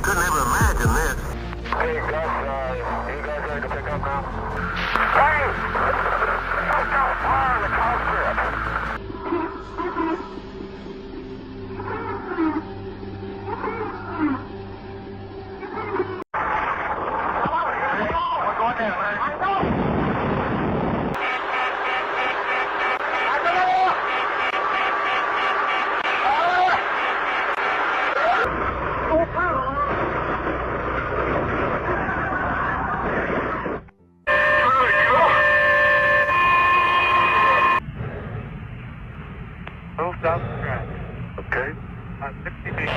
couldn't ever imagine this. Hey, Gus, you guys ready to pick up now? Hey! Let's go fire in the cockpit! We're going there, man. I know! Move down the track. Okay. 60 feet.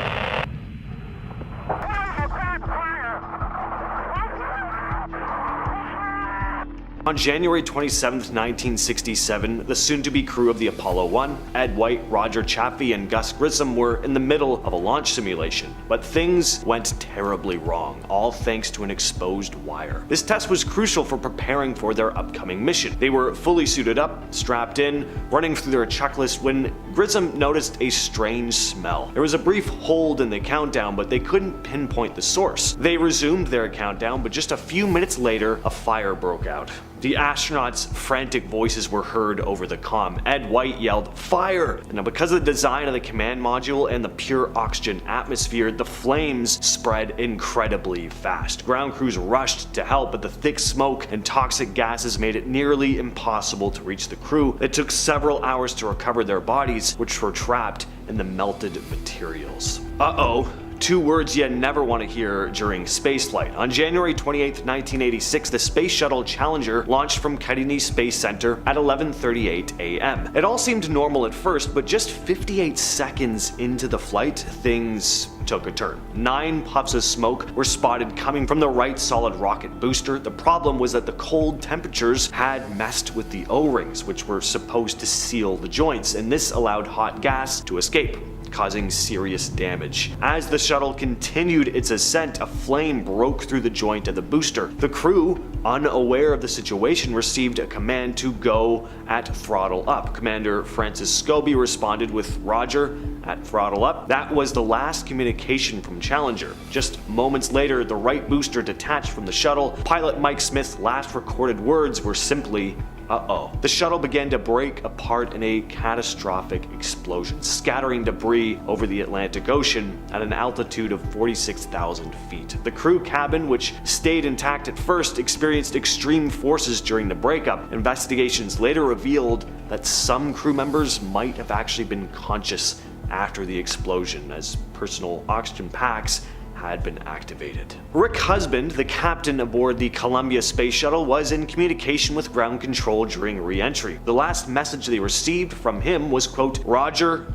On January 27, 1967, the soon-to-be crew of the Apollo 1, Ed White, Roger Chaffee, and Gus Grissom were in the middle of a launch simulation. But things went terribly wrong, all thanks to an exposed wire. This test was crucial for preparing for their upcoming mission. They were fully suited up, strapped in, running through their checklist when Grissom noticed a strange smell. There was a brief hold in the countdown, but they couldn't pinpoint the source. They resumed their countdown, but just a few minutes later, a fire broke out. The astronauts' frantic voices were heard over the comm. Ed White yelled, "Fire!" And because of the design of the command module and the pure oxygen atmosphere, the flames spread incredibly fast. Ground crews rushed to help, but the thick smoke and toxic gases made it nearly impossible to reach the crew. It took several hours to recover their bodies, which were trapped in the melted materials. Uh-oh. Two words you never want to hear during spaceflight. On January 28, 1986, the Space Shuttle Challenger launched from Kennedy Space Center at 11:38 a.m. It all seemed normal at first, but just 58 seconds into the flight, things took a turn. 9 puffs of smoke were spotted coming from the right solid rocket booster. The problem was that the cold temperatures had messed with the O-rings, which were supposed to seal the joints, and this allowed hot gas to escape, causing serious damage. As the shuttle continued its ascent, a flame broke through the joint of the booster. The crew, unaware of the situation, received a command to go at throttle up. Commander Francis Scobie responded with "Roger" at throttle up. That was the last communication from Challenger. Just moments later, the right booster detached from the shuttle. Pilot Mike Smith's last recorded words were simply, "Uh-oh." The shuttle began to break apart in a catastrophic explosion, scattering debris over the Atlantic Ocean at an altitude of 46,000 feet. The crew cabin, which stayed intact at first, experienced extreme forces during the breakup. Investigations later revealed that some crew members might have actually been conscious after the explosion, as personal oxygen packs had been activated. Rick Husband, the captain aboard the Columbia Space Shuttle, was in communication with ground control during re-entry. The last message they received from him was, quote, "Roger,"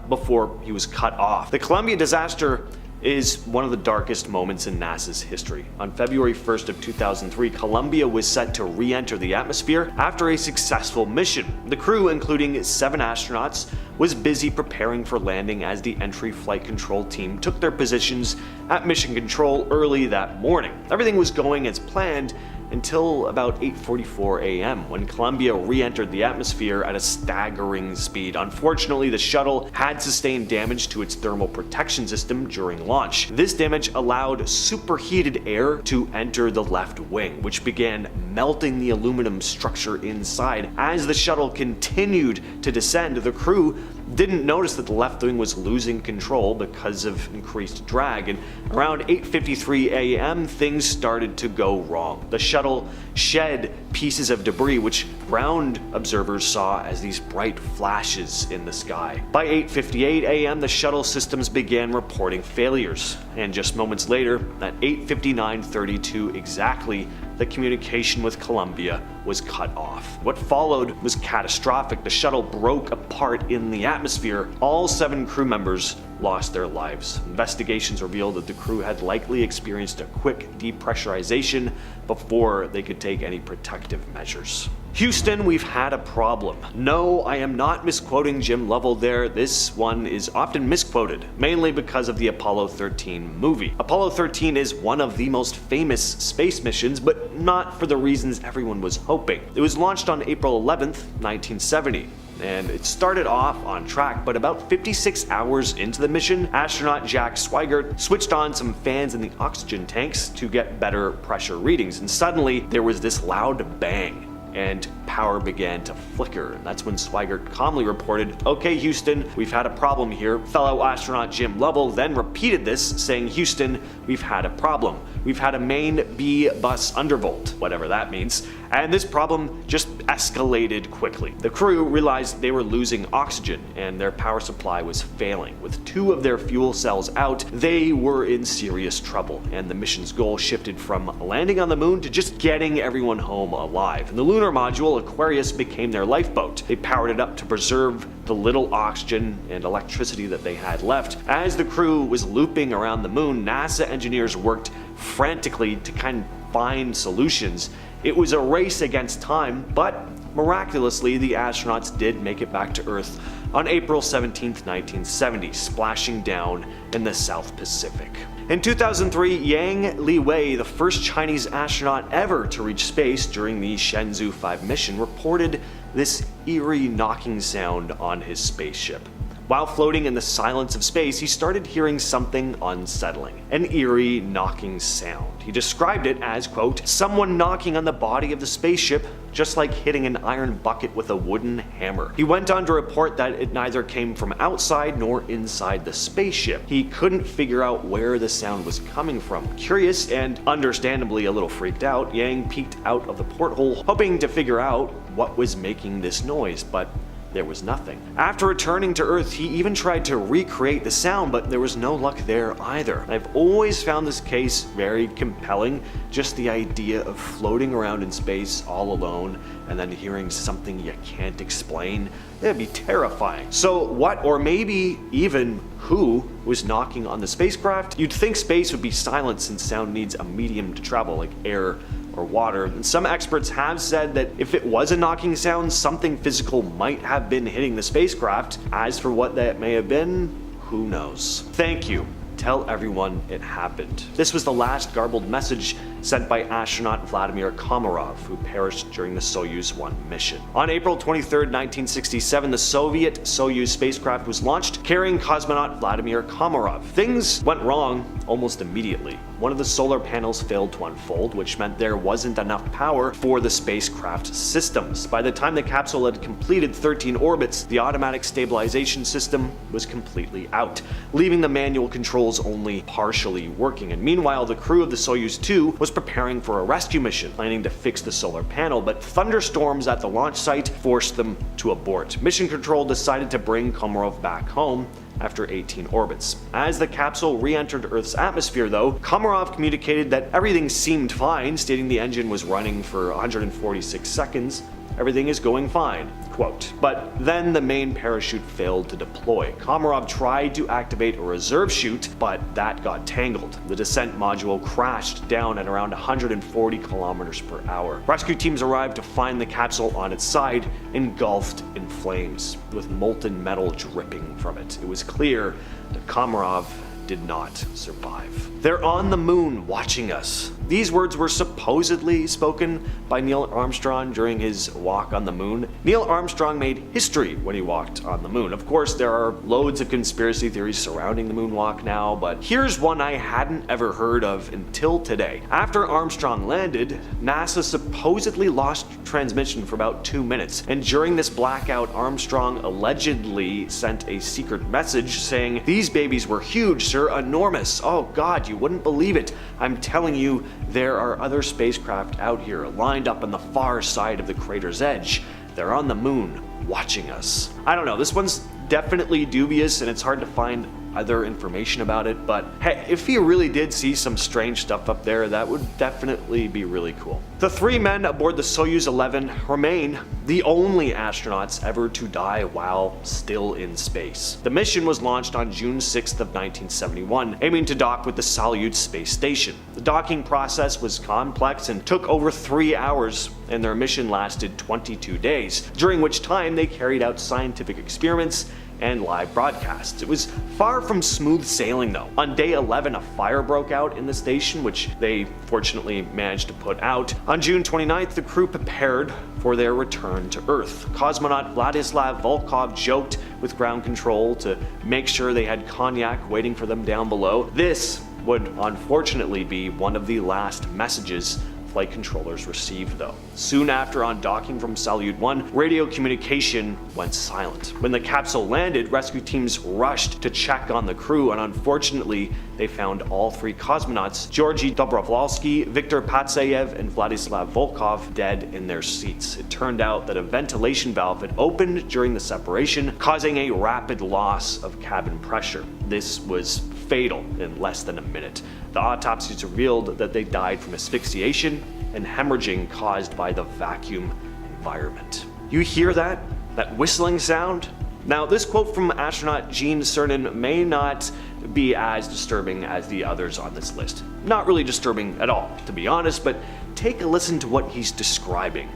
before he was cut off. The Columbia disaster is one of the darkest moments in NASA's history. On February 1st of 2003, Columbia was set to re-enter the atmosphere after a successful mission. The crew, including 7 astronauts, was busy preparing for landing as the entry flight control team took their positions at mission control early that morning. Everything was going as planned until about 8:44 a.m. when Columbia re-entered the atmosphere at a staggering speed. Unfortunately, the shuttle had sustained damage to its thermal protection system during launch. This damage allowed superheated air to enter the left wing, which began melting the aluminum structure inside. As the shuttle continued to descend, the crew didn't notice that the left wing was losing control because of increased drag, and around 8:53 a.m. things started to go wrong. The shuttle shed pieces of debris, which ground observers saw as these bright flashes in the sky. By 8:58 a.m. the shuttle systems began reporting failures, and just moments later, at 8:59:32 exactly, the communication with Columbia was cut off. What followed was catastrophic. The shuttle broke apart in the atmosphere. All 7 crew members lost their lives. Investigations revealed that the crew had likely experienced a quick depressurization before they could take any protective measures. Houston, we've had a problem. No, I am not misquoting Jim Lovell there. This one is often misquoted, mainly because of the Apollo 13 movie. Apollo 13 is one of the most famous space missions, but not for the reasons everyone was hoping. It was launched on April 11th, 1970. and it started off on track, but about 56 hours into the mission, astronaut Jack Swigert switched on some fans in the oxygen tanks to get better pressure readings, and suddenly there was this loud bang, and power began to flicker. And that's when Swigert calmly reported, "Okay, Houston, we've had a problem here." Fellow astronaut Jim Lovell then repeated this, saying, "Houston, we've had a problem. We've had a main B bus undervolt," whatever that means, and this problem just escalated quickly. The crew realized they were losing oxygen and their power supply was failing. With 2 of their fuel cells out, they were in serious trouble, and the mission's goal shifted from landing on the moon to just getting everyone home alive. And the lunar module, Aquarius, became their lifeboat. They powered it up to preserve the little oxygen and electricity that they had left. As the crew was looping around the moon, NASA engineers worked frantically to kind of find solutions. It was a race against time, but miraculously the astronauts did make it back to Earth on April 17, 1970, splashing down in the South Pacific. In 2003, Yang Liwei, the first Chinese astronaut ever to reach space during the Shenzhou 5 mission, reported this eerie knocking sound on his spaceship. While floating in the silence of space, he started hearing something unsettling, an eerie knocking sound. He described it as, quote, "someone knocking on the body of the spaceship, just like hitting an iron bucket with a wooden hammer." He went on to report that it neither came from outside nor inside the spaceship. He couldn't figure out where the sound was coming from. Curious and understandably a little freaked out, Yang peeked out of the porthole, hoping to figure out what was making this noise, but there was nothing. After returning to Earth, he even tried to recreate the sound, but there was no luck there either. I've always found this case very compelling, just the idea of floating around in space all alone and then hearing something you can't explain. That'd be terrifying. So what, or maybe even who, was knocking on the spacecraft? You'd think space would be silent since sound needs a medium to travel, like air or water. And some experts have said that if it was a knocking sound, something physical might have been hitting the spacecraft. As for what that may have been, who knows? Thank you. Tell everyone it happened. This was the last garbled message sent by astronaut Vladimir Komarov, who perished during the Soyuz 1 mission. On April 23, 1967, the Soviet Soyuz spacecraft was launched, carrying cosmonaut Vladimir Komarov. Things went wrong almost immediately. One of the solar panels failed to unfold, which meant there wasn't enough power for the spacecraft systems. By the time the capsule had completed 13 orbits, the automatic stabilization system was completely out, leaving the manual controls only partially working. And meanwhile, the crew of the Soyuz 2 was preparing for a rescue mission, planning to fix the solar panel, but thunderstorms at the launch site forced them to abort. Mission Control decided to bring Komarov back home after 18 orbits. As the capsule re-entered Earth's atmosphere though, Komarov communicated that everything seemed fine, stating the engine was running for 146 seconds. "Everything is going fine," quote. But then the main parachute failed to deploy. Komarov tried to activate a reserve chute, but that got tangled. The descent module crashed down at around 140 kilometers per hour. Rescue teams arrived to find the capsule on its side, engulfed in flames, with molten metal dripping from it. It was clear that Komarov did not survive. "They're on the moon watching us." These words were supposedly spoken by Neil Armstrong during his walk on the moon. Neil Armstrong made history when he walked on the moon. Of course, there are loads of conspiracy theories surrounding the moonwalk now, but here's one I hadn't ever heard of until today. After Armstrong landed, NASA supposedly lost transmission for about 2 minutes, and during this blackout, Armstrong allegedly sent a secret message saying, "These babies were huge, sir, enormous. Oh God, you wouldn't believe it. I'm telling you, there are other spacecraft out here, lined up on the far side of the crater's edge. They're on the moon, watching us." I don't know, this one's definitely dubious and it's hard to find other information about it, but hey, if he really did see some strange stuff up there, that would definitely be really cool. The 3 men aboard the Soyuz 11 remain the only astronauts ever to die while still in space. The mission was launched on June 6th of 1971, aiming to dock with the Soyuz space station. The docking process was complex and took over 3 hours, and their mission lasted 22 days, during which time they carried out scientific experiments and live broadcasts. It was far from smooth sailing though. On day 11, a fire broke out in the station, which they fortunately managed to put out. On June 29th, the crew prepared for their return to Earth. Cosmonaut Vladislav Volkov joked with ground control to make sure they had cognac waiting for them down below. This would unfortunately be one of the last messages flight controllers received though. Soon after undocking from Salyut 1, radio communication went silent. When the capsule landed, rescue teams rushed to check on the crew, and unfortunately they found all three cosmonauts, Georgy Dobrovolsky, Viktor Patsayev, and Vladislav Volkov, dead in their seats. It turned out that a ventilation valve had opened during the separation, causing a rapid loss of cabin pressure. This was fatal in less than a minute. The autopsies revealed that they died from asphyxiation and hemorrhaging caused by the vacuum environment. You hear that? That whistling sound? Now, this quote from astronaut Gene Cernan may not be as disturbing as the others on this list. Not really disturbing at all, to be honest, but take a listen to what he's describing.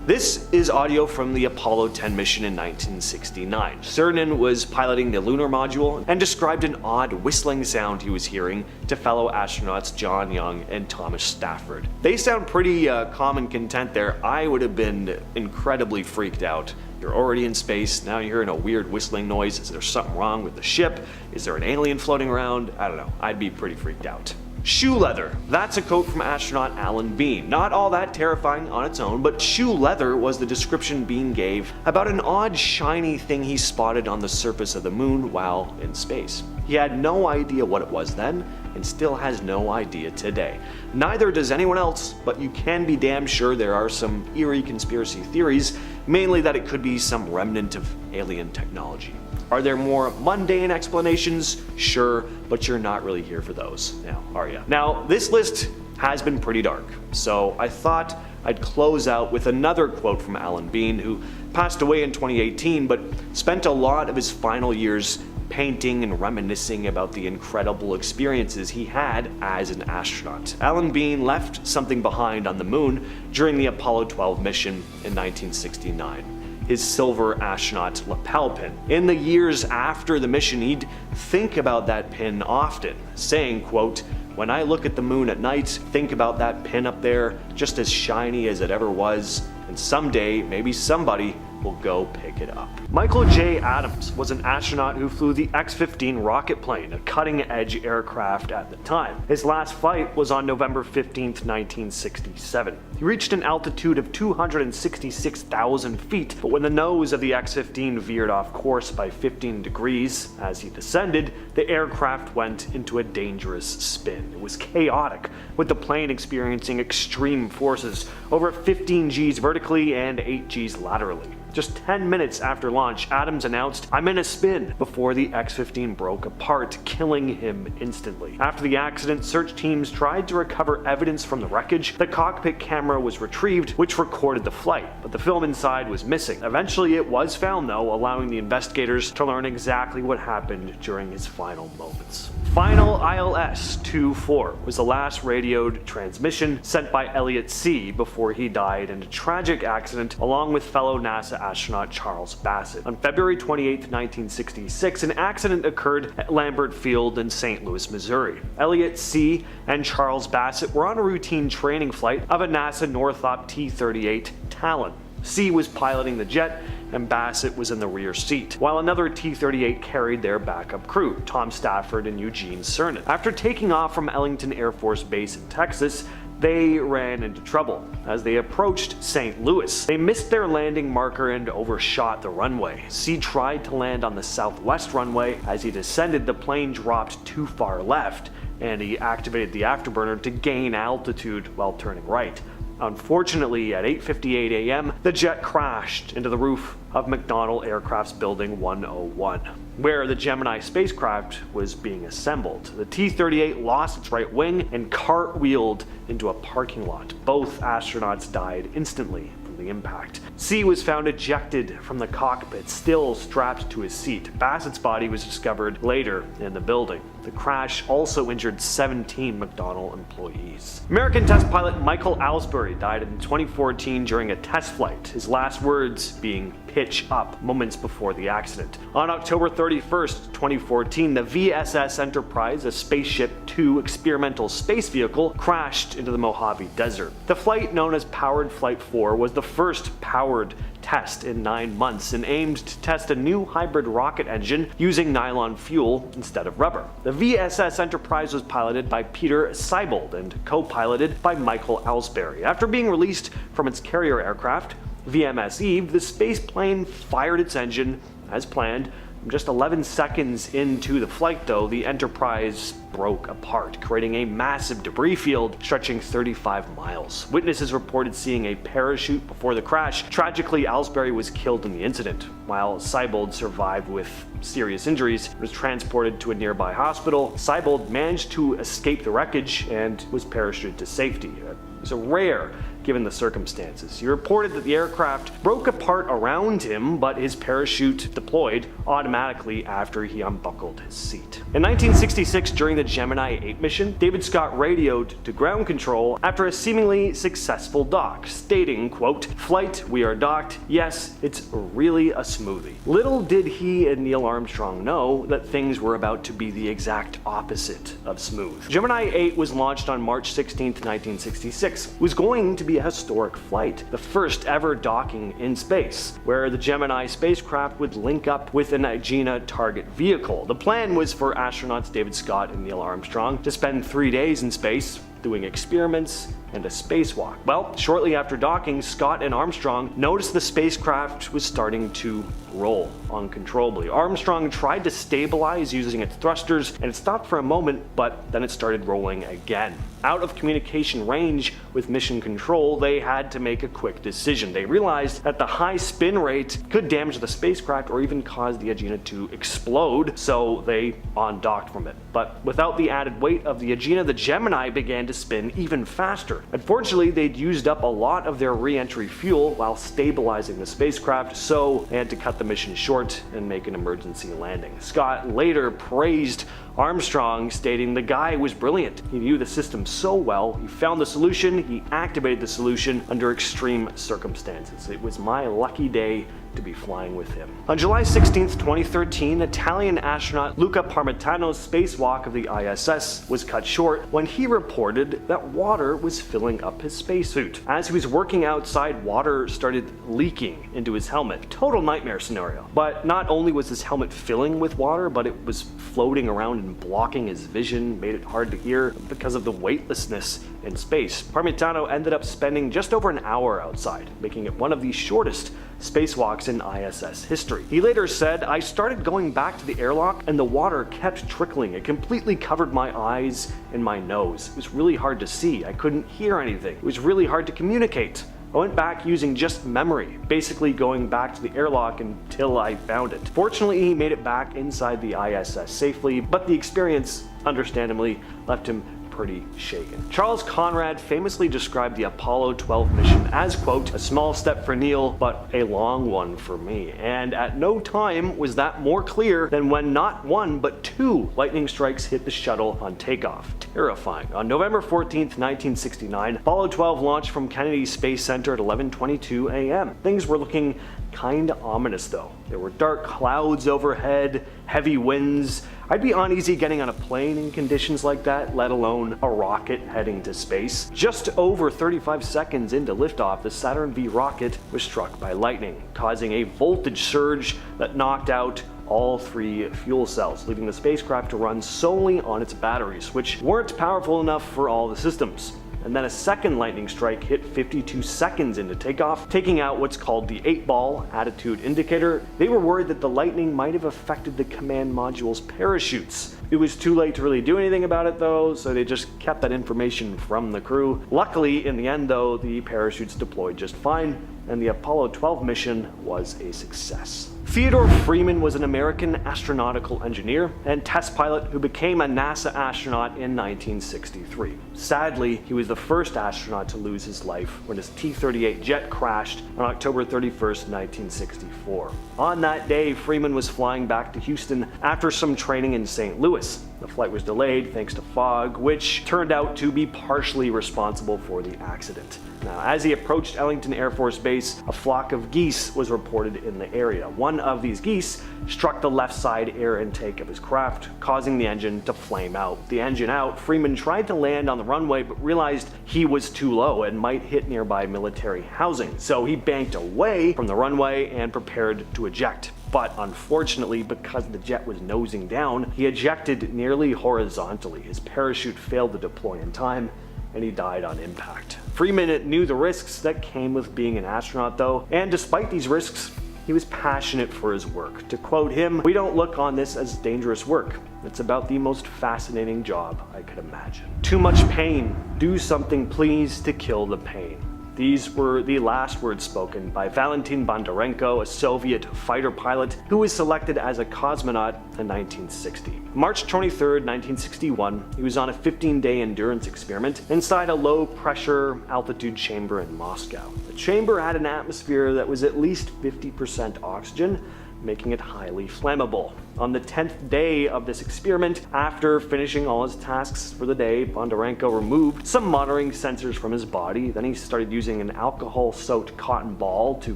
This is audio from the Apollo 10 mission in 1969. Cernan was piloting the lunar module and described an odd whistling sound he was hearing to fellow astronauts John Young and Thomas Stafford. They sound pretty calm and content there. I would have been incredibly freaked out. You're already in space, now you're hearing a weird whistling noise. Is there something wrong with the ship? Is there an alien floating around? I don't know. I'd be pretty freaked out. Shoe leather. That's a quote from astronaut Alan Bean. Not all that terrifying on its own, but shoe leather was the description Bean gave about an odd shiny thing he spotted on the surface of the moon while in space. He had no idea what it was then, and still has no idea today. Neither does anyone else, but you can be damn sure there are some eerie conspiracy theories, mainly that it could be some remnant of alien technology. Are there more mundane explanations? Sure, but you're not really here for those now, are you? Now, this list has been pretty dark, so I thought I'd close out with another quote from Alan Bean, who passed away in 2018, but spent a lot of his final years painting and reminiscing about the incredible experiences he had as an astronaut. Alan Bean left something behind on the moon during the Apollo 12 mission in 1969. His silver astronaut lapel pin. In the years after the mission, he'd think about that pin often, saying, quote, "When I look at the moon at night, think about that pin up there, just as shiny as it ever was, and someday, maybe somebody will go pick it up." Michael J. Adams was an astronaut who flew the X-15 rocket plane, a cutting-edge aircraft at the time. His last flight was on November 15th, 1967. He reached an altitude of 266,000 feet, but when the nose of the X-15 veered off course by 15 degrees as he descended, the aircraft went into a dangerous spin. It was chaotic, with the plane experiencing extreme forces, over 15 Gs vertically and 8 Gs laterally. Just 10 minutes after launch, Adams announced, "I'm in a spin," before the X-15 broke apart, killing him instantly. After the accident, search teams tried to recover evidence from the wreckage. The cockpit camera was retrieved, which recorded the flight, but the film inside was missing. Eventually it was found though, allowing the investigators to learn exactly what happened during his final moments. Final ILS-24 was the last radioed transmission sent by Elliot C. before he died in a tragic accident along with fellow NASA astronaut Charles Bassett. On February 28, 1966, an accident occurred at Lambert Field in St. Louis, Missouri. Elliot C. and Charles Bassett were on a routine training flight of a NASA Northrop T-38 Talon. C was piloting the jet, and Bassett was in the rear seat, while another T-38 carried their backup crew, Tom Stafford and Eugene Cernan. After taking off from Ellington Air Force Base in Texas, they ran into trouble as they approached St. Louis. They missed their landing marker and overshot the runway. C tried to land on the southwest runway. As he descended, the plane dropped too far left, and he activated the afterburner to gain altitude while turning right. Unfortunately, at 8:58 a.m., the jet crashed into the roof of McDonnell Aircraft's Building 101, where the Gemini spacecraft was being assembled. The T-38 lost its right wing and cartwheeled into a parking lot. Both astronauts died instantly from the impact. C was found ejected from the cockpit, still strapped to his seat. Bassett's body was discovered later in the building. The crash also injured 17 McDonnell employees. American test pilot Michael Aylesbury died in 2014 during a test flight, his last words being "pitch up" moments before the accident. On October 31st, 2014, the VSS Enterprise, a Spaceship 2 experimental space vehicle, crashed into the Mojave Desert. The flight, known as Powered Flight 4, was the first powered test in 9 months and aimed to test a new hybrid rocket engine using nylon fuel instead of rubber. The VSS Enterprise was piloted by Peter Seibold and co-piloted by Michael Aylesbury. After being released from its carrier aircraft, VMS Eve, the space plane fired its engine as planned. Just 11 seconds into the flight, though, the Enterprise broke apart, creating a massive debris field stretching 35 miles. Witnesses reported seeing a parachute before the crash. Tragically, Aylesbury was killed in the incident, while Seibold survived with serious injuries and was transported to a nearby hospital. Seibold managed to escape the wreckage and was parachuted to safety. It was a rare given the circumstances. He reported that the aircraft broke apart around him, but his parachute deployed automatically after he unbuckled his seat. In 1966, during the Gemini 8 mission, David Scott radioed to ground control after a seemingly successful dock, stating, quote, "Flight, we are docked. Yes, it's really a smoothie." Little did he and Neil Armstrong know that things were about to be the exact opposite of smooth. Gemini 8 was launched on March 16, 1966. It was going to be a historic flight, the first ever docking in space, where the Gemini spacecraft would link up with an Agena target vehicle. The plan was for astronauts David Scott and Neil Armstrong to spend 3 days in space doing experiments and a spacewalk. Well, shortly after docking, Scott and Armstrong noticed the spacecraft was starting to roll uncontrollably. Armstrong tried to stabilize using its thrusters, and it stopped for a moment, but then it started rolling again. Out of communication range with mission control, they had to make a quick decision. They realized that the high spin rate could damage the spacecraft or even cause the Agena to explode, so they undocked from it. But without the added weight of the Agena, the Gemini began to spin even faster. Unfortunately, they'd used up a lot of their reentry fuel while stabilizing the spacecraft, so they had to cut the mission short and make an emergency landing. Scott later praised Armstrong, stating the guy was brilliant. He knew the system so well, he found the solution, he activated the solution under extreme circumstances. It was my lucky day to be flying with him. On July 16, 2013, Italian astronaut Luca Parmitano's spacewalk of the ISS was cut short when he reported that water was filling up his spacesuit. As he was working outside, water started leaking into his helmet. Total nightmare scenario. But not only was his helmet filling with water, but it was floating around and blocking his vision, made it hard to hear because of the weightlessness in space. Parmitano ended up spending just over an hour outside, making it one of the shortest spacewalks in ISS history. He later said, "I started going back to the airlock and the water kept trickling. It completely covered my eyes and my nose. It was really hard to see. I couldn't hear anything. It was really hard to communicate. I went back using just memory, basically going back to the airlock until I found it." Fortunately, he made it back inside the ISS safely, but the experience, understandably, left him pretty shaken. Charles Conrad famously described the Apollo 12 mission as, quote, "a small step for Neil, but a long one for me." And at no time was that more clear than when not one, but 2 lightning strikes hit the shuttle on takeoff. Terrifying. On November 14th, 1969, Apollo 12 launched from Kennedy Space Center at 11:22 a.m. Things were looking kinda ominous though. There were dark clouds overhead, heavy winds. I'd be uneasy getting on a plane in conditions like that, let alone a rocket heading to space. Just over 35 seconds into liftoff, the Saturn V rocket was struck by lightning, causing a voltage surge that knocked out all 3 fuel cells, leaving the spacecraft to run solely on its batteries, which weren't powerful enough for all the systems. And then a second lightning strike hit 52 seconds into takeoff, taking out what's called the 8-ball attitude indicator. They were worried that the lightning might have affected the command module's parachutes. It was too late to really do anything about it though, so they just kept that information from the crew. Luckily, in the end though, the parachutes deployed just fine, and the Apollo 12 mission was a success. Theodore Freeman was an American astronautical engineer and test pilot who became a NASA astronaut in 1963. Sadly, he was the first astronaut to lose his life when his T-38 jet crashed on October 31st, 1964. On that day, Freeman was flying back to Houston after some training in St. Louis. The flight was delayed thanks to fog, which turned out to be partially responsible for the accident. Now, as he approached Ellington Air Force Base, a flock of geese was reported in the area. One of these geese struck the left side air intake of his craft, causing the engine to flame out. With the engine out, Freeman tried to land on the runway but realized he was too low and might hit nearby military housing. So he banked away from the runway and prepared to eject. But unfortunately, because the jet was nosing down, he ejected nearly horizontally. His parachute failed to deploy in time, and he died on impact. Freeman knew the risks that came with being an astronaut though, and despite these risks, he was passionate for his work. To quote him, "We don't look on this as dangerous work. It's about the most fascinating job I could imagine. Too much pain. Do something please to kill the pain." These were the last words spoken by Valentin Bondarenko, a Soviet fighter pilot who was selected as a cosmonaut in 1960. March 23, 1961, he was on a 15-day endurance experiment inside a low-pressure altitude chamber in Moscow. The chamber had an atmosphere that was at least 50% oxygen, making it highly flammable. On the 10th day of this experiment, after finishing all his tasks for the day, Bondarenko removed some monitoring sensors from his body. Then he started using an alcohol-soaked cotton ball to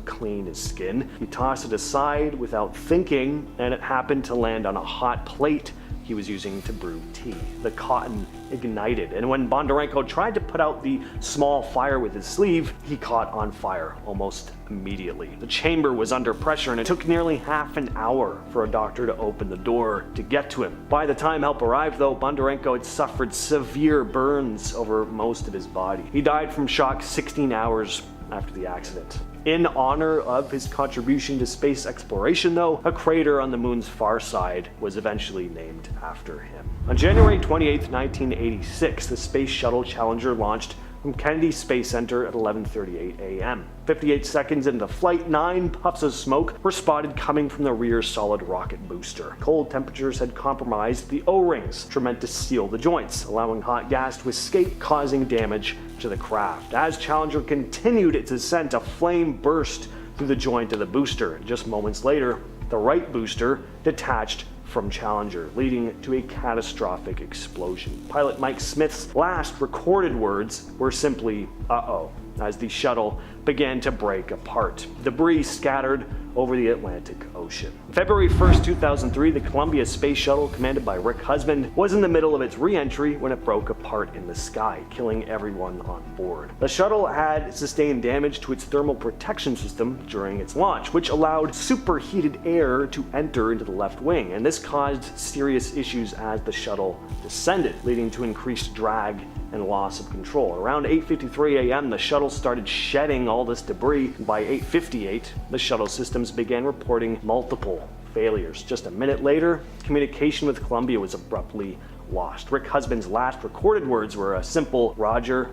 clean his skin. He tossed it aside without thinking, and it happened to land on a hot plate he was using to brew tea. The cotton ignited, and when Bondarenko tried to put out the small fire with his sleeve, he caught on fire almost immediately. The chamber was under pressure, and it took nearly half an hour for a doctor to open the door to get to him. By the time help arrived though, Bondarenko had suffered severe burns over most of his body. He died from shock 16 hours after the accident. In honor of his contribution to space exploration though, a crater on the moon's far side was eventually named after him. On January 28, 1986, the Space Shuttle Challenger launched from Kennedy Space Center at 11:38 a.m. 58 seconds into flight, 9 puffs of smoke were spotted coming from the rear solid rocket booster. Cold temperatures had compromised the O-rings, which were meant to seal the joints, allowing hot gas to escape, causing damage to the craft. As Challenger continued its ascent, a flame burst through the joint of the booster. Just moments later, the right booster detached from Challenger, leading to a catastrophic explosion. Pilot Mike Smith's last recorded words were simply, "uh-oh," as the shuttle began to break apart. Debris scattered over the Atlantic Ocean. February 1st, 2003, the Columbia Space Shuttle, commanded by Rick Husband, was in the middle of its re-entry when it broke apart in the sky, killing everyone on board. The shuttle had sustained damage to its thermal protection system during its launch, which allowed superheated air to enter into the left wing, and this caused serious issues as the shuttle descended, leading to increased drag and loss of control. Around 8:53 a.m., the shuttle started shedding all this debris. By 8:58, the shuttle systems began reporting multiple failures. Just a minute later, communication with Columbia was abruptly lost. Rick Husband's last recorded words were a simple "Roger,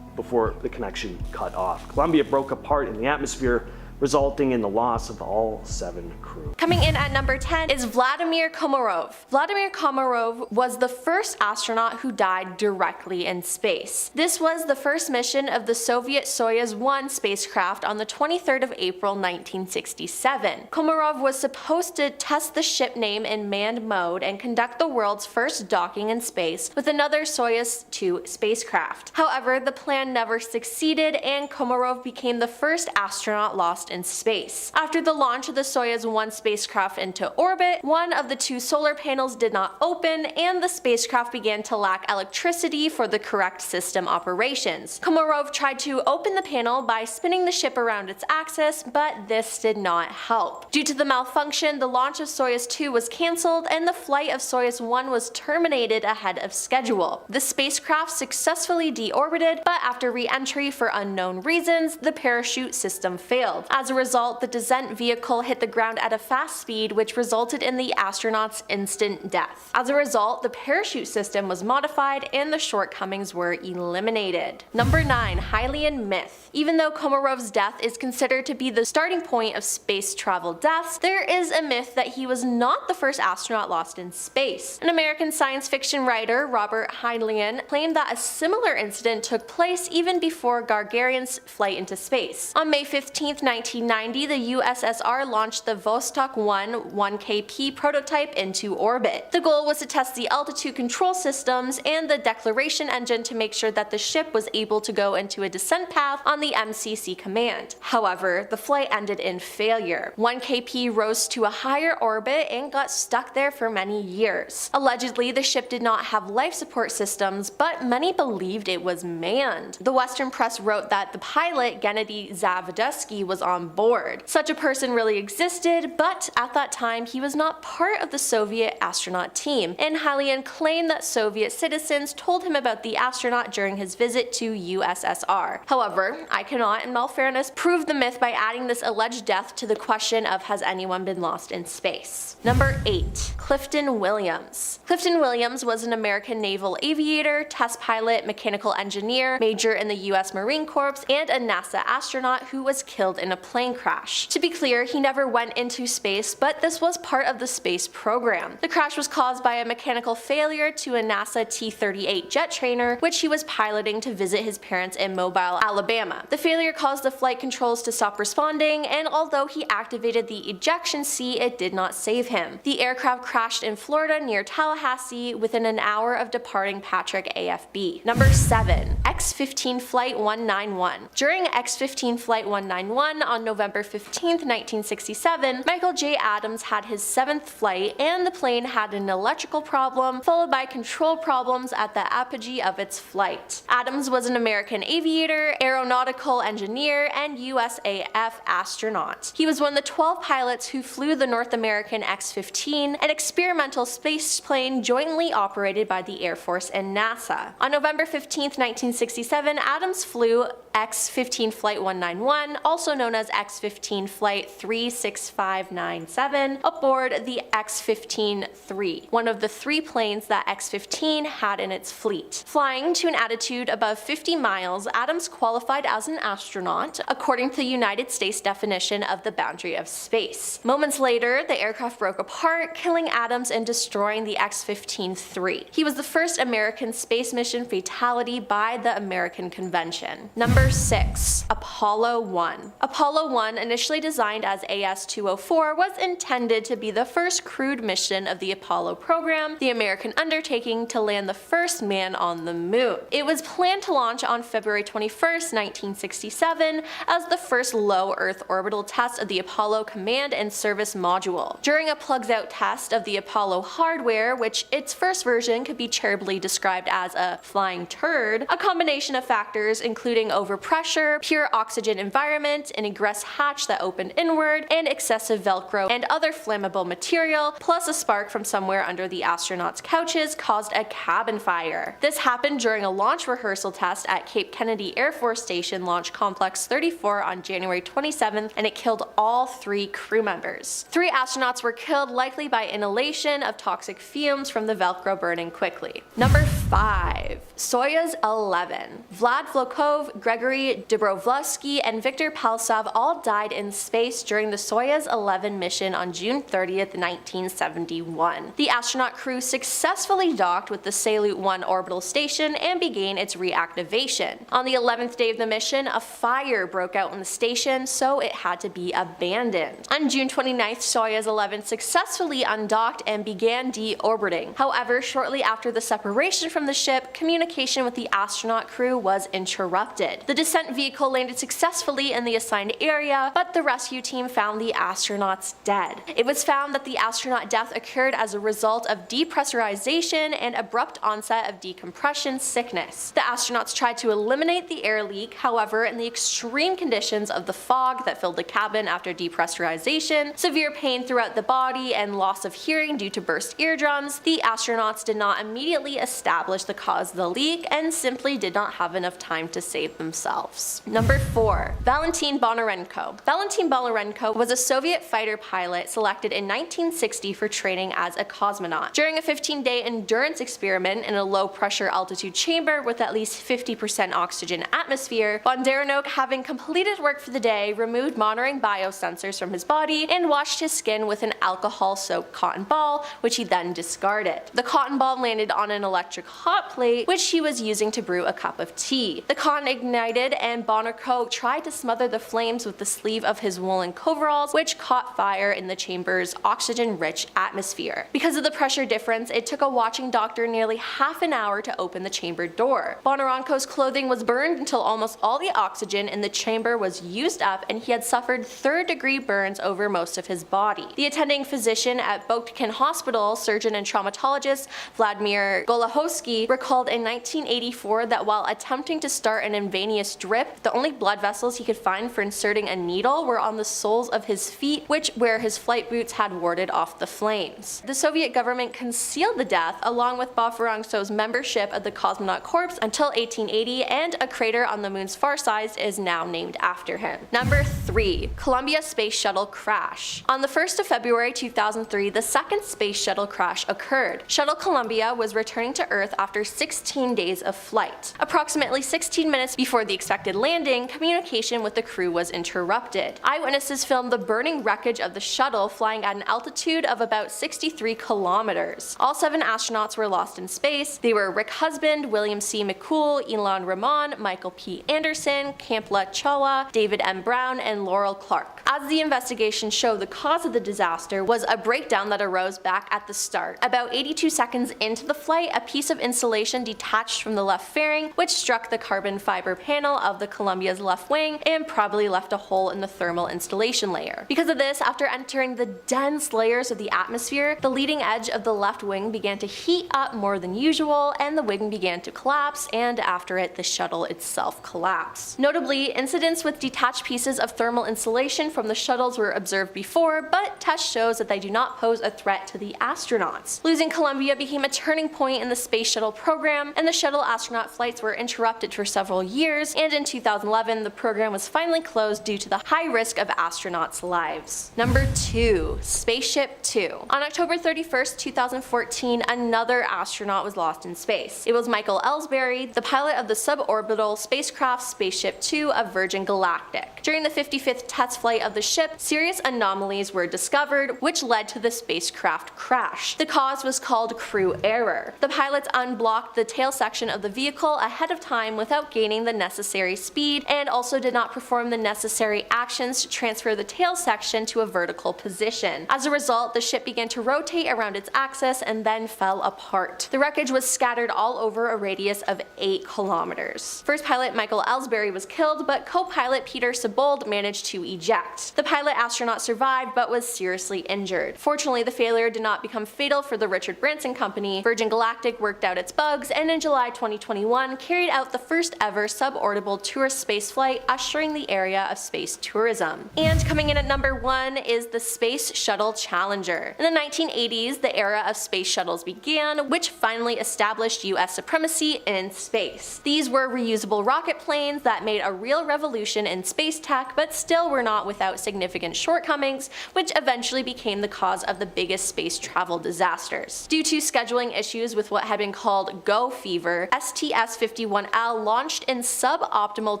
before the connection cut off. Columbia broke apart in the atmosphere, resulting in the loss of all 7 crew. Coming in at number 10 is Vladimir Komarov. Vladimir Komarov was the first astronaut who died directly in space. This was the first mission of the Soviet Soyuz 1 spacecraft on the 23rd of April 1967. Komarov was supposed to test the ship name in manned mode and conduct the world's first docking in space with another Soyuz 2 spacecraft. However, the plan never succeeded, and Komarov became the first astronaut lost in space. After the launch of the Soyuz 1 spacecraft into orbit, one of the 2 solar panels did not open, and the spacecraft began to lack electricity for the correct system operations. Komarov tried to open the panel by spinning the ship around its axis, but this did not help. Due to the malfunction, the launch of Soyuz 2 was cancelled, and the flight of Soyuz 1 was terminated ahead of schedule. The spacecraft successfully deorbited, but after re-entry for unknown reasons, the parachute system failed. As a result, the descent vehicle hit the ground at a fast speed, which resulted in the astronauts' instant death. As a result, the parachute system was modified and the shortcomings were eliminated. Number 9. Hylian myth. Even though Komarov's death is considered to be the starting point of space travel deaths, there is a myth that he was not the first astronaut lost in space. An American science fiction writer, Robert Hylian, claimed that a similar incident took place even before Gagarin's flight into space. On May 15, 1990, the USSR launched the Vostok 1 1KP prototype into orbit. The goal was to test the altitude control systems and the declaration engine to make sure that the ship was able to go into a descent path on the MCC command. However, the flight ended in failure. 1KP rose to a higher orbit and got stuck there for many years. Allegedly, the ship did not have life support systems, but many believed it was manned. The Western press wrote that the pilot, Gennady Zavodesky, was on board. Such a person really existed, but at that time he was not part of the Soviet astronaut team, and Hylian claimed that Soviet citizens told him about the astronaut during his visit to USSR. However, I cannot, in all fairness, prove the myth by adding this alleged death to the question of has anyone been lost in space. Number 8. Clifton Williams. Clifton Williams was an American naval aviator, test pilot, mechanical engineer, major in the US Marine Corps, and a NASA astronaut who was killed in a plane crash. To be clear, he never went into space, but this was part of the space program. The crash was caused by a mechanical failure to a NASA T-38 jet trainer, which he was piloting to visit his parents in Mobile, Alabama. The failure caused the flight controls to stop responding, and although he activated the ejection seat, it did not save him. The aircraft crashed in Florida near Tallahassee within an hour of departing Patrick AFB. Number 7. X-15 Flight 191. During X-15 Flight 191 on November 15, 1967, Michael J. Adams had his 7th flight and the plane had an electrical problem followed by control problems at the apogee of its flight. Adams was an American aviator, aeronautical engineer, and USAF astronaut. He was one of the 12 pilots who flew the North American X-15, an experimental space plane jointly operated by the Air Force and NASA. On November 15, 1967, Adams flew X-15 Flight 191, also known as X-15 Flight 36597, aboard the X-15-3, one of the 3 planes that X-15 had in its fleet. Flying to an altitude above 50 miles, Adams qualified as an astronaut, according to the United States definition of the boundary of space. Moments later, the aircraft broke apart, killing Adams and destroying the X-15-3. He was the first American space mission fatality by the American Convention. Number 6. Apollo 1. Apollo 1, initially designed as AS-204, was intended to be the first crewed mission of the Apollo program, the American undertaking to land the first man on the moon. It was planned to launch on February 21, 1967, as the first low Earth orbital test of the Apollo Command and Service Module. During a plugs-out test of the Apollo hardware, which its first version could be charitably described as a flying turd, a combination of factors including overpressure, pure oxygen environment, an egress hatch that opened inward, and excessive Velcro and other flammable material, plus a spark from somewhere under the astronauts' couches caused a cabin fire. This happened during a launch rehearsal test at Cape Kennedy Air Force Station Launch Complex 34 on January 27th, and it killed all 3 crew members. 3 astronauts were killed, likely by inhalation of toxic fumes from the Velcro burning quickly. Number 5. Soyuz 11. Vlad Vlokov, Gregory Dobrovolsky, and Viktor Palsov all died in space during the Soyuz 11 mission on June 30th, 1971. The astronaut crew successfully docked with the Salyut 1 orbital station and began its reactivation. On the 11th day of the mission, a fire broke out in the station, so it had to be abandoned. On June 29th, Soyuz 11 successfully undocked and began deorbiting. However, shortly after the separation from the ship, communication with the astronaut crew was interrupted. The descent vehicle landed successfully in the assigned area, but the rescue team found the astronauts dead. It was found that the astronaut death occurred as a result of depressurization and abrupt onset of decompression sickness. The astronauts tried to eliminate the air leak, however, in the extreme conditions of the fog that filled the cabin after depressurization, severe pain throughout the body, and loss of hearing due to burst eardrums, the astronauts did not immediately establish the cause of the leak and simply did not have enough time to save themselves. Number 4. Valentin Bondarenko Bondarenko. Valentin Bondarenko was a Soviet fighter pilot selected in 1960 for training as a cosmonaut. During a 15-day endurance experiment in a low-pressure altitude chamber with at least 50% oxygen atmosphere, Bondarenko, having completed work for the day, removed monitoring biosensors from his body and washed his skin with an alcohol-soaked cotton ball, which he then discarded. The cotton ball landed on an electric hot plate, which he was using to brew a cup of tea. The cotton ignited, and Bondarenko tried to smother the flames with the sleeve of his woolen coveralls, which caught fire in the chamber's oxygen-rich atmosphere. Because of the pressure difference, it took a watching doctor nearly half an hour to open the chamber door. Bondarenko's clothing was burned until almost all the oxygen in the chamber was used up, and he had suffered third-degree burns over most of his body. The attending physician at Botkin Hospital, surgeon and traumatologist Vladimir Golahowski, recalled in 1984 that while attempting to start an intravenous drip, the only blood vessels he could find for inserting a needle were on the soles of his feet, where his flight boots had warded off the flames. The Soviet government concealed the death along with Bondarenko's membership of the Cosmonaut Corps until 1880, and a crater on the moon's far side is now named after him. Number 3. Columbia Space Shuttle crash. On the 1st of February 2003, the second space shuttle crash occurred. Shuttle Columbia was returning to Earth after 16 days of flight. Approximately 16 minutes before the expected landing, communication with the crew was interrupted. Eyewitnesses filmed the burning wreckage of the shuttle flying at an altitude of about 63 kilometers. All 7 astronauts were lost in space. They were Rick Husband, William C. McCool, Elon Ramon, Michael P. Anderson, Kampla Chawla, David M. Brown, and Laurel Clark. As the investigation showed, the cause of the disaster was a breakdown that arose back at the start. About 82 seconds into the flight, a piece of insulation detached from the left fairing, which struck the carbon fiber panel of the Columbia's left wing and probably left a hole in the thermal insulation layer. Because of this, after entering the dense layers of the atmosphere, the leading edge of the left wing began to heat up more than usual, and the wing began to collapse, and after it, the shuttle itself collapsed. Notably, incidents with detached pieces of thermal insulation from the shuttles were observed before, but test shows that they do not pose a threat to the astronauts. Losing Columbia became a turning point in the space shuttle program, and the shuttle astronaut flights were interrupted for several years, and in 2011, the program was finally closed due to the high risk of astronauts' lives. Number 2. Spaceship 2. On October 31st, 2014, another astronaut was lost in space. It was Michael Ellsbury, the pilot of the suborbital spacecraft Spaceship 2 of Virgin Galactic. During the 55th test flight of the ship, serious anomalies were discovered, which led to the spacecraft crash. The cause was called crew error. The pilots unblocked the tail section of the vehicle ahead of time without gaining the necessary speed, and also did not perform the necessary actions to transfer the tail section to a vertical position. As a result, the ship began to rotate around its axis and then fell apart. The wreckage was scattered all over a radius of 8 kilometers. First pilot Michael Ellsbury was killed, but co-pilot Peter Sebold managed to eject. The pilot astronaut survived but was seriously injured. Fortunately, the failure did not become fatal for the Richard Branson Company. Virgin Galactic worked out its bugs, and in July 2021 carried out the first ever suborbital tourist space flight, ushering the area of space tourism. And coming in at number 1 is the Space Shuttle Challenger. In the 1980s, the era of space shuttles began, which finally established US supremacy in space. These were reusable rocket planes that made a real revolution in space tech, but still were not without significant shortcomings, which eventually became the cause of the biggest space travel disasters. Due to scheduling issues with what had been called GO fever, STS-51L launched in suboptimal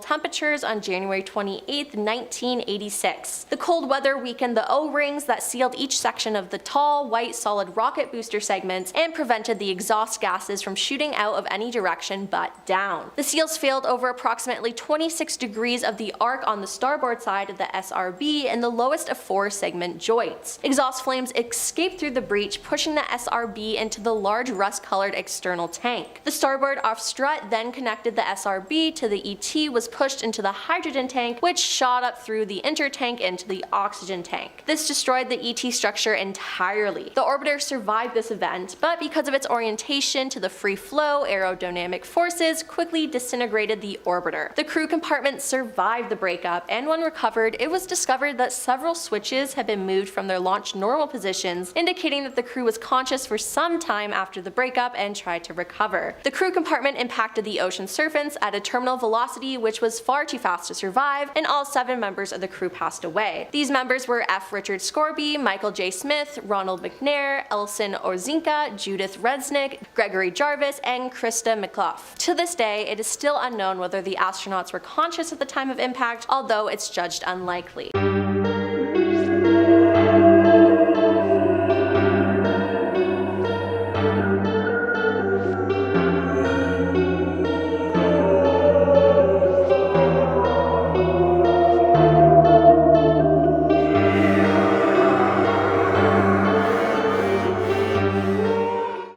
temperatures on January 28, 1986. The cold weather weakened the O-rings that sealed each section of the tall, white solid rocket booster segments and prevented the exhaust gases from shooting out of any direction but down. The seals failed over approximately 26 degrees of the arc on the starboard side of the SRB and the lowest of 4 segment joints. Exhaust flames escaped through the breach, pushing the SRB into the large rust-colored external tank. The starboard off strut then connected the SRB to the ET was pushed into the hydrogen tank, which shot up through the intertank into the oxygen tank. This destroyed the ET structure entirely. The orbiter survived this event, but because of its orientation to the free flow aerodynamic forces, quickly disintegrated the orbiter. The crew compartment survived the breakup, and when recovered, it was discovered that several switches had been moved from their launch normal positions, indicating that the crew was conscious for some time after the breakup and tried to recover. The crew compartment impacted the ocean surface at a terminal velocity which was far too fast to survive, and all 7 members of the crew passed away. These members were F. Richard Scorby, Michael J. Smith, Ronald McNair, Elson Orzinka, Judith Resnick, Gregory Jarvis, and Krista McClough. To this day, it is still unknown whether the astronauts were conscious at the time of impact, although it's judged unlikely.